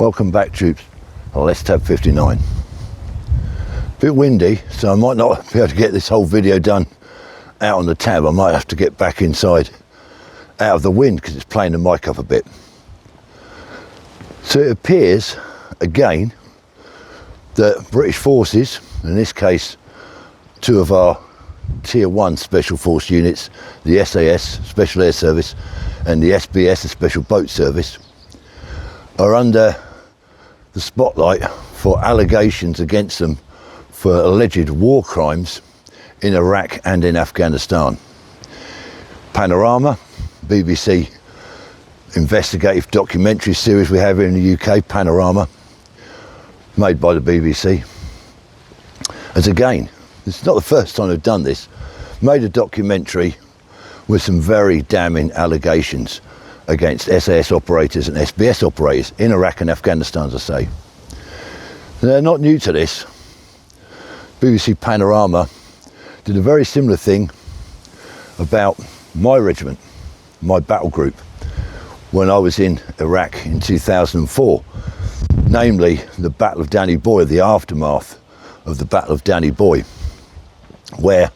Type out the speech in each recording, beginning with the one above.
Welcome back, troops. Let's tab 59. Bit windy, so I might not be able to get this whole video done out on the tab. I might have to get back inside out of the wind because it's playing the mic up a bit. So it appears again that British forces, in this case two of our tier 1 special force units, the SAS, Special Air Service, and the SBS, the Special Boat Service, are under the spotlight for allegations against them for alleged war crimes in Iraq and in Afghanistan. Panorama, BBC investigative documentary series we have here in the UK, Panorama, made by the BBC, has again, it's not the first time they've done this, made a documentary with some very damning allegations against SAS operators and SBS operators in Iraq and Afghanistan, as I say. They're not new to this. BBC Panorama did a very similar thing about my regiment, my battle group, when I was in Iraq in 2004, namely the Battle of Danny Boy, the aftermath of the Battle of Danny Boy, where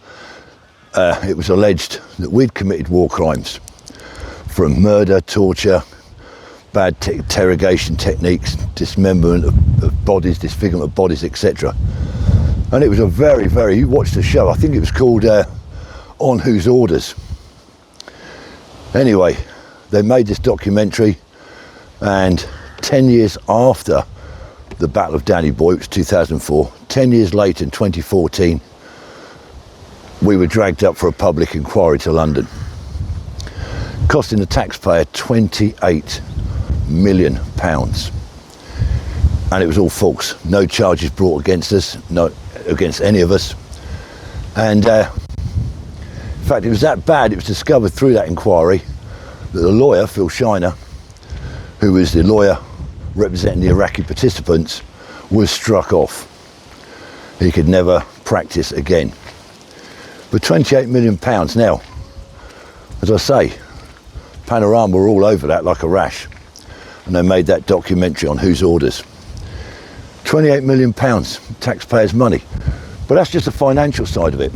it was alleged that we'd committed war crimes, from murder, torture, bad interrogation techniques, dismemberment of bodies, disfigurement of bodies, etc. And it was a very, you watched the show, I think it was called On Whose Orders. Anyway, they made this documentary, and 10 years after the Battle of Danny Boy, which was 2004, 10 years later in 2014, we were dragged up for a public inquiry to London, costing the taxpayer £28 million. And it was all false. No charges brought against us, no against any of us. And in fact, it was that bad, it was discovered through that inquiry that the lawyer, Phil Shiner, who was the lawyer representing the Iraqi participants, was struck off. He could never practice again. But £28 million now, as I say, Panorama were all over that like a rash, and they made that documentary On Whose Orders. £28 million, taxpayers' money. But that's just the financial side of it.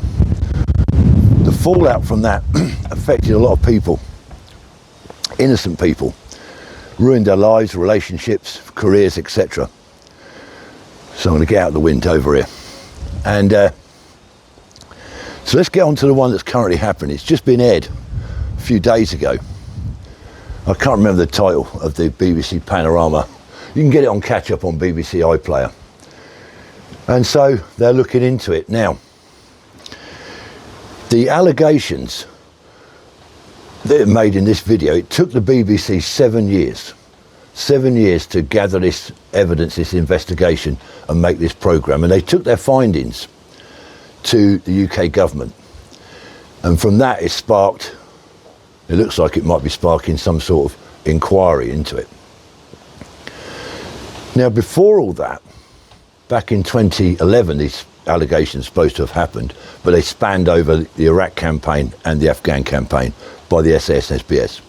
The fallout from that affected a lot of people, innocent people, ruined their lives, relationships, careers, etc. So I'm going to get out of the wind over here. And so let's get on to the one that's currently happening. It's just been aired a few days ago. I can't remember the title of the BBC Panorama. You can get it on catch up on BBC iPlayer. And so they're looking into it now. The allegations that are made in this video, it took the BBC 7 years to gather this evidence, this investigation, and make this programme. And they took their findings to the UK government. And from that it sparked, it looks like it might be sparking some sort of inquiry into it. Now, before all that, back in 2011, these allegations are supposed to have happened, but they spanned over the Iraq campaign and the Afghan campaign by the SAS and SBS.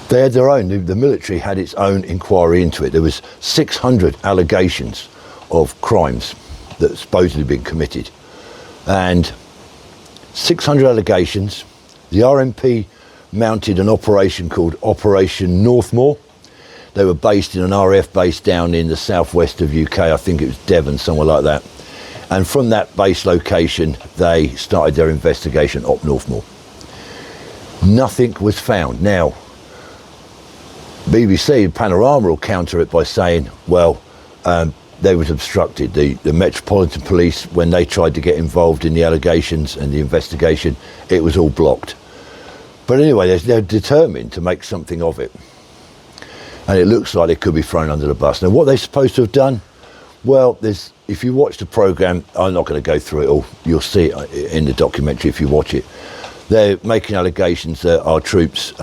They had their own, the military had its own inquiry into it. There was 600 allegations of crimes that had supposedly been committed. And 600 allegations. The RMP mounted an operation called Operation Northmoor. They were based in an RAF base down in the southwest of UK, I think it was Devon, somewhere like that. And from that base location, they started their investigation up Northmoor. Nothing was found. Now, BBC Panorama will counter it by saying, well, they was obstructed. The Metropolitan Police, when they tried to get involved in the allegations and the investigation, it was all blocked. But anyway, they're determined to make something of it. And it looks like it could be thrown under the bus. Now, what they're supposed to have done? Well, if you watch the programme, I'm not going to go through it all. You'll see it in the documentary if you watch it. They're making allegations that our troops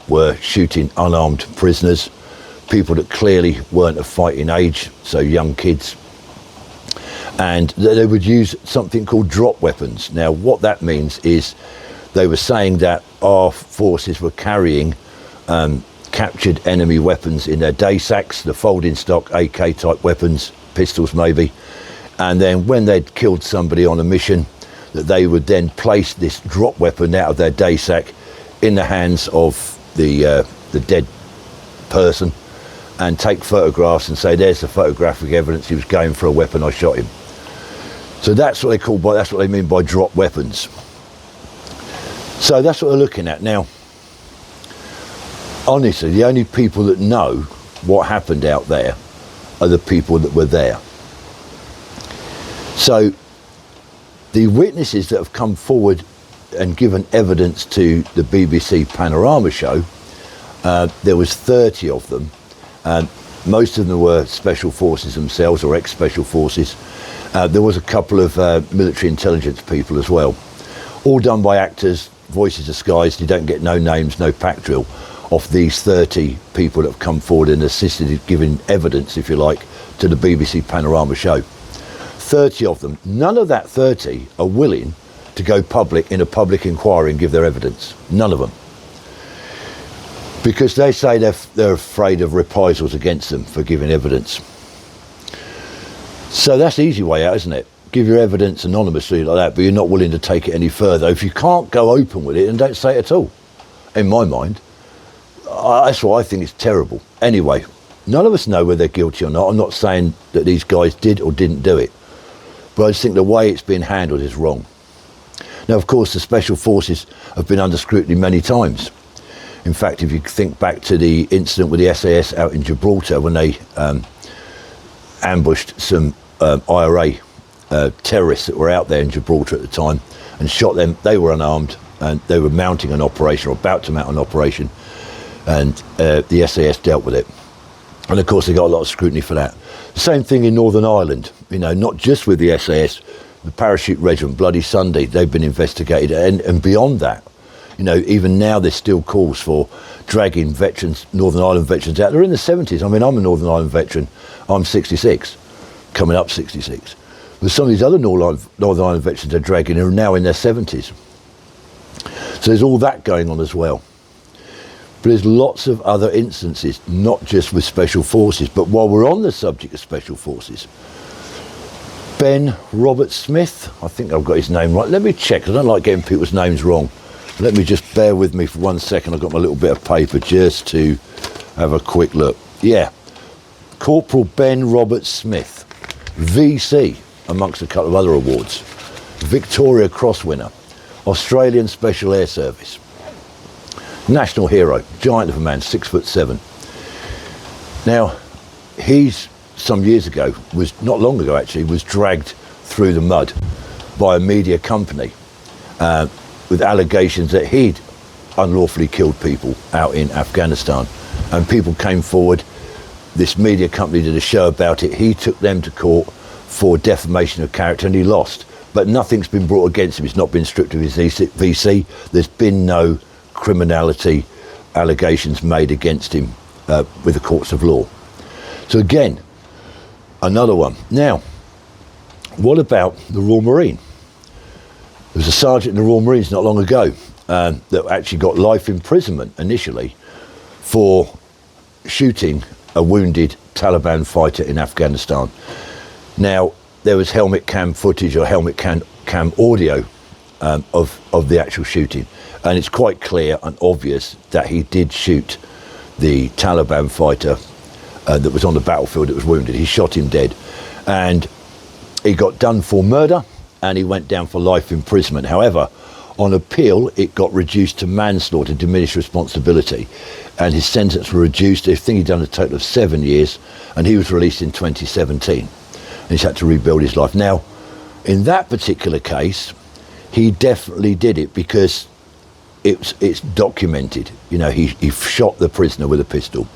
were shooting unarmed prisoners, people that clearly weren't of fighting age, so young kids. And they would use something called drop weapons. Now, what that means is they were saying that our forces were carrying captured enemy weapons in their day sacks, the folding stock AK type weapons, pistols maybe, and then when they'd killed somebody on a mission, that they would then place this drop weapon out of their day sack in the hands of the dead person and take photographs and say, there's the photographic evidence he was going for a weapon, I shot him. So that's what that's what they mean by drop weapons. So that's what we're looking at now. Honestly, the only people that know what happened out there are the people that were there. So the witnesses that have come forward and given evidence to the BBC Panorama show, there was 30 of them. Most of them were special forces themselves or ex-special forces. There was a couple of military intelligence people as well. All done by actors, voices disguised. You don't get no names, no pack drill of these 30 people that have come forward and assisted in giving evidence, if you like, to the BBC Panorama show. 30 of them. None of that 30 are willing to go public in a public inquiry and give their evidence. None of them. Because they say they're afraid of reprisals against them for giving evidence. So that's the easy way out, isn't it? Give your evidence anonymously like that, but you're not willing to take it any further. If you can't go open with it, then don't say it at all. In my mind, that's why I think it's terrible. Anyway, none of us know whether they're guilty or not. I'm not saying that these guys did or didn't do it, but I just think the way it's been handled is wrong. Now, of course, the special forces have been under scrutiny many times. In fact, if you think back to the incident with the SAS out in Gibraltar when they ambushed some IRA terrorists that were out there in Gibraltar at the time and shot them. They were unarmed and they were mounting an operation or about to mount an operation, and the SAS dealt with it. And of course they got a lot of scrutiny for that. The same thing in Northern Ireland, you know, not just with the SAS, the Parachute Regiment, Bloody Sunday, they've been investigated, and beyond that. You know, even now there's still calls for dragging veterans, Northern Ireland veterans out. They're in the 70s. I mean, I'm a Northern Ireland veteran. I'm 66, coming up 66. But some of these other Northern Ireland veterans they're dragging are now in their 70s. So there's all that going on as well. But there's lots of other instances, not just with special forces. But while we're on the subject of special forces, Ben Robert Smith, I think I've got his name right. Let me check. I don't like getting people's names wrong. Let me just bear with me for 1 second. I've got my little bit of paper just to have a quick look. Yeah, Corporal Ben Robert Smith, VC, amongst a couple of other awards. Victoria Cross winner, Australian Special Air Service. National hero, giant of a man, 6'7". Now, he's, some years ago, was not long ago actually, was dragged through the mud by a media company with allegations that he'd unlawfully killed people out in Afghanistan. And people came forward, this media company did a show about it, he took them to court for defamation of character and he lost. But nothing's been brought against him, he's not been stripped of his VC, there's been no criminality allegations made against him with the courts of law. So again, another one. Now, what about the Royal Marine? There was a sergeant in the Royal Marines not long ago that actually got life imprisonment initially for shooting a wounded Taliban fighter in Afghanistan. Now, there was helmet cam footage or helmet cam audio of the actual shooting, and it's quite clear and obvious that he did shoot the Taliban fighter that was on the battlefield that was wounded. He shot him dead, and he got done for murder and he went down for life imprisonment. However, on appeal it got reduced to manslaughter, diminished responsibility, and his sentence was reduced. I think he'd done a total of 7 years, and he was released in 2017, and he's had to rebuild his life. Now, in that particular case, he definitely did it because it's documented. You know, he shot the prisoner with a pistol,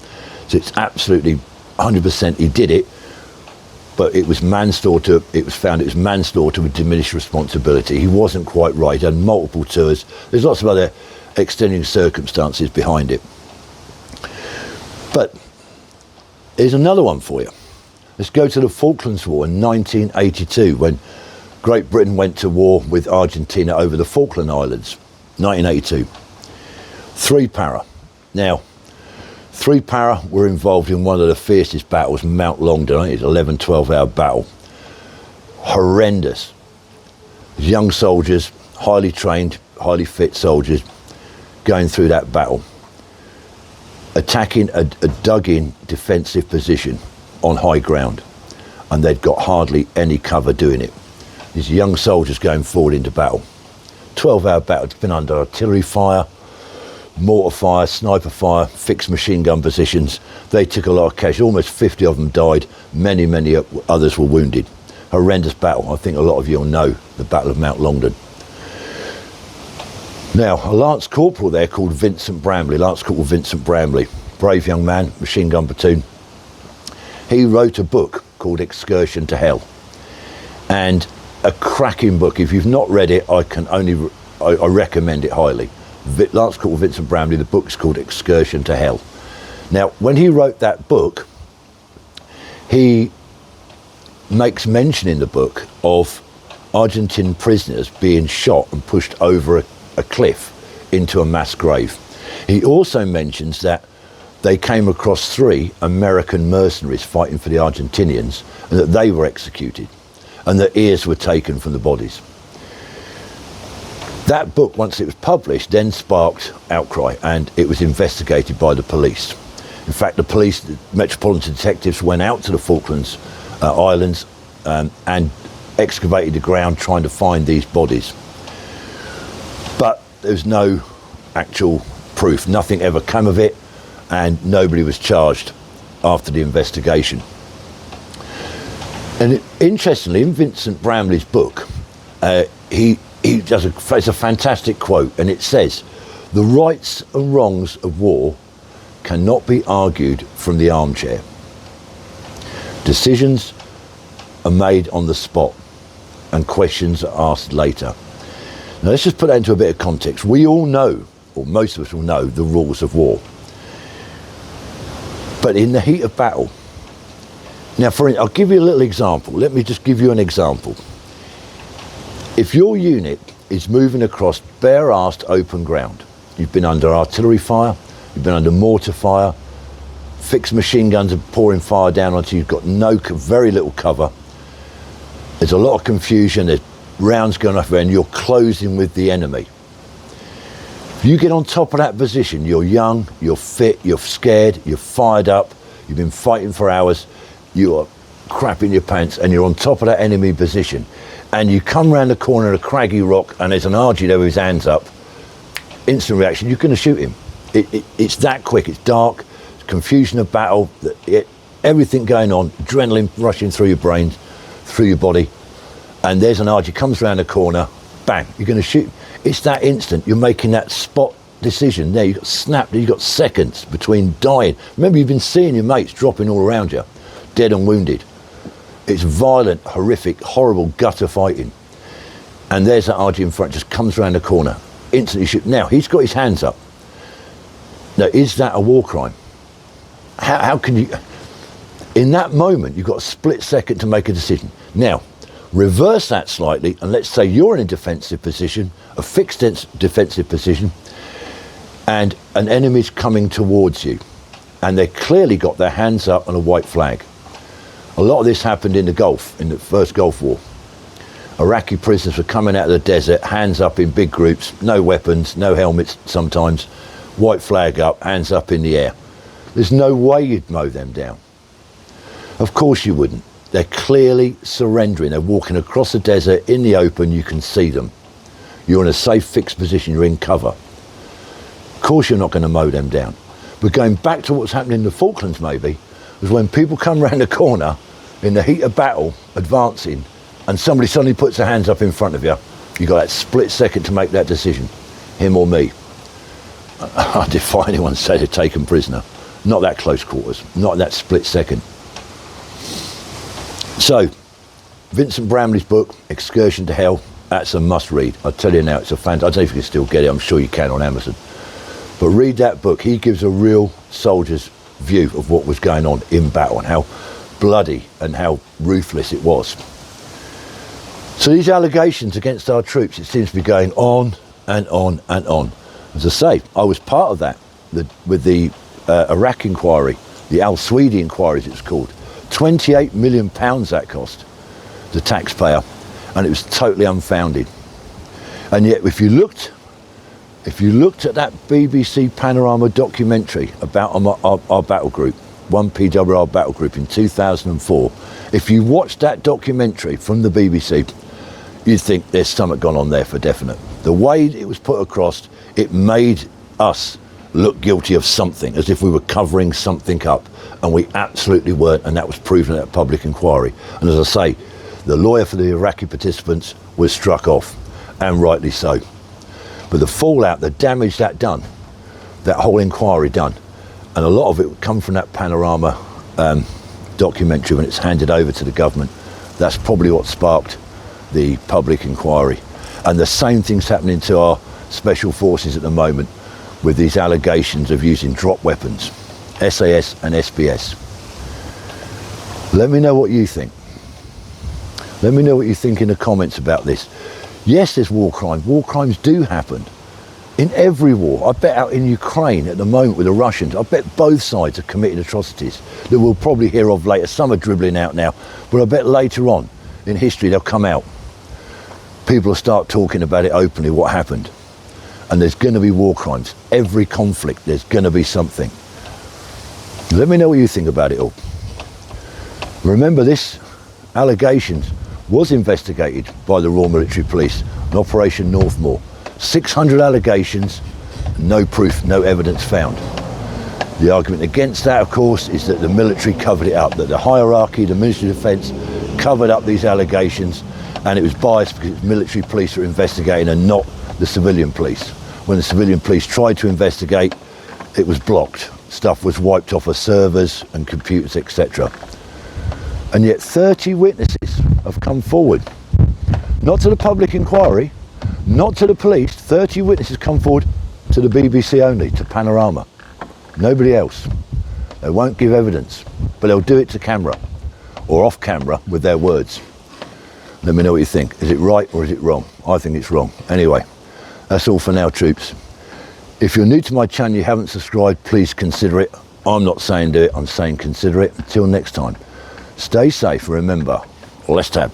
so it's absolutely 100% he did it. But it was manslaughter. It was found it was manslaughter with diminished responsibility. He wasn't quite right, and multiple tours. There's lots of other extenuating circumstances behind it. But here's another one for you. Let's go to the Falklands War in 1982, when Great Britain went to war with Argentina over the Falkland Islands. 1982. 3 para. Now, 3 para were involved in one of the fiercest battles, Mount Longdon. I think it's 11, 12-hour battle. Horrendous. Young soldiers, highly trained, highly fit soldiers, going through that battle, attacking a dug-in defensive position on high ground, and they'd got hardly any cover doing it. These young soldiers going forward into battle. 12-hour battle, it's been under artillery fire, mortar fire, sniper fire, fixed machine gun positions. They took a lot of casualties, almost 50 of them died, many others were wounded. Horrendous battle. I think a lot of you will know the Battle of Mount Longdon. Now, a Lance Corporal there called Vincent Bramley, Lance Corporal Vincent Bramley, brave young man, machine gun platoon. He wrote a book called Excursion to Hell, and a cracking book. If you've not read it, I recommend it highly. Lance Corporal Vincent Bramley, the book's called Excursion to Hell. Now, when he wrote that book, he makes mention in the book of Argentine prisoners being shot and pushed over a cliff into a mass grave. He also mentions that they came across 3 American mercenaries fighting for the Argentinians, and that they were executed, and their ears were taken from the bodies. That book, once it was published, then sparked outcry, and it was investigated by the police. In fact, the Metropolitan Detectives went out to the Falklands Islands and excavated the ground trying to find these bodies. But there's no actual proof. Nothing ever came of it, and nobody was charged after the investigation. And interestingly, in Vincent Bramley's book, it's a fantastic quote, and it says, "The rights and wrongs of war cannot be argued from the armchair. Decisions are made on the spot, and questions are asked later." Now let's just put that into a bit of context. We all know, or most of us will know, the rules of war. But in the heat of battle, now I'll give you a little example. Let me just give you an example. If your unit is moving across bare-arsed open ground, you've been under artillery fire, you've been under mortar fire, fixed machine guns are pouring fire down onto you, you've got very little cover, there's a lot of confusion, there's rounds going off, and you're closing with the enemy. If you get on top of that position, you're young, you're fit, you're scared, you're fired up, you've been fighting for hours, you're crapping your pants, and you're on top of that enemy position, and you come round the corner of a craggy rock and there's an Argy there with his hands up, instant reaction, you're going to shoot him. It's that quick. It's dark, it's confusion of battle, everything going on, adrenaline rushing through your brain, through your body, and there's an Argy comes round the corner, bang, you're going to shoot. It's that instant. You're making that spot decision there. You've got snapped, you've got seconds between dying. Remember, you've been seeing your mates dropping all around you, dead and wounded. It's violent, horrific, horrible gutter fighting. And there's that Argy in front, just comes around the corner, instantly shoot. Now, he's got his hands up. Now, is that a war crime? How can you... In that moment, you've got a split second to make a decision. Now, reverse that slightly, and let's say you're in a defensive position, a fixed defensive position, and an enemy's coming towards you, and they've clearly got their hands up on a white flag. A lot of this happened in the Gulf, in the first Gulf War. Iraqi prisoners were coming out of the desert, hands up in big groups, no weapons, no helmets sometimes, white flag up, hands up in the air. There's no way you'd mow them down. Of course you wouldn't. They're clearly surrendering. They're walking across the desert in the open, you can see them. You're in a safe fixed position, you're in cover. Of course you're not going to mow them down. But going back to what's happening in the Falklands maybe, was when people come round the corner in the heat of battle, advancing, and somebody suddenly puts their hands up in front of you, you got that split second to make that decision, him or me. I defy anyone to say they're taken prisoner. Not that close quarters, not that split second. So, Vincent Bramley's book, Excursion to Hell, that's a must read. I tell you now, it's a I don't know if you can still get it, I'm sure you can on Amazon. But read that book. He gives a real soldier's view of what was going on in battle and how bloody and how ruthless it was. So these allegations against our troops, it seems to be going on and on and on. As I say, I was part of that with the Iraq inquiry, the Al-Swedi inquiry as it's called. £28 million that cost the taxpayer, and it was totally unfounded. And yet if you looked at that BBC Panorama documentary about our battle group, 1PWR battle group in 2004, if you watched that documentary from the BBC, you'd think there's something gone on there for definite. The way it was put across, it made us look guilty of something, as if we were covering something up, and we absolutely weren't, and that was proven at a public inquiry. And as I say, the lawyer for the Iraqi participants was struck off, and rightly so. But the fallout, the damage that done, that whole inquiry done, and a lot of it would come from that Panorama documentary when it's handed over to the government. That's probably what sparked the public inquiry. And the same thing's happening to our special forces at the moment with these allegations of using drop weapons, SAS and SBS. Let me know what you think. Let me know what you think in the comments about this. Yes, there's war crimes. War crimes do happen in every war. I bet out in Ukraine at the moment with the Russians, I bet both sides are committing atrocities that we'll probably hear of later. Some are dribbling out now, but I bet later on in history they'll come out. People will start talking about it openly, what happened. And there's going to be war crimes. Every conflict, there's going to be something. Let me know what you think about it all. Remember, this allegations was investigated by the Royal Military Police in Operation Northmoor. 600 allegations, no proof, no evidence found. The argument against that, of course, is that the military covered it up, that the hierarchy, the Ministry of Defence, covered up these allegations, and it was biased because it's military police that are investigating and not the civilian police. When the civilian police tried to investigate, it was blocked. Stuff was wiped off of servers and computers, etc. And yet 30 witnesses have come forward. Not to the public inquiry, not to the police. 30 witnesses come forward to the BBC only, to Panorama. Nobody else. They won't give evidence, but they'll do it to camera or off camera with their words. Let me know what you think. Is it right or is it wrong? I think it's wrong. Anyway, that's all for now, troops. If you're new to my channel, you haven't subscribed, please consider it. I'm not saying do it, I'm saying consider it. Until next time, stay safe. Remember, let's tab.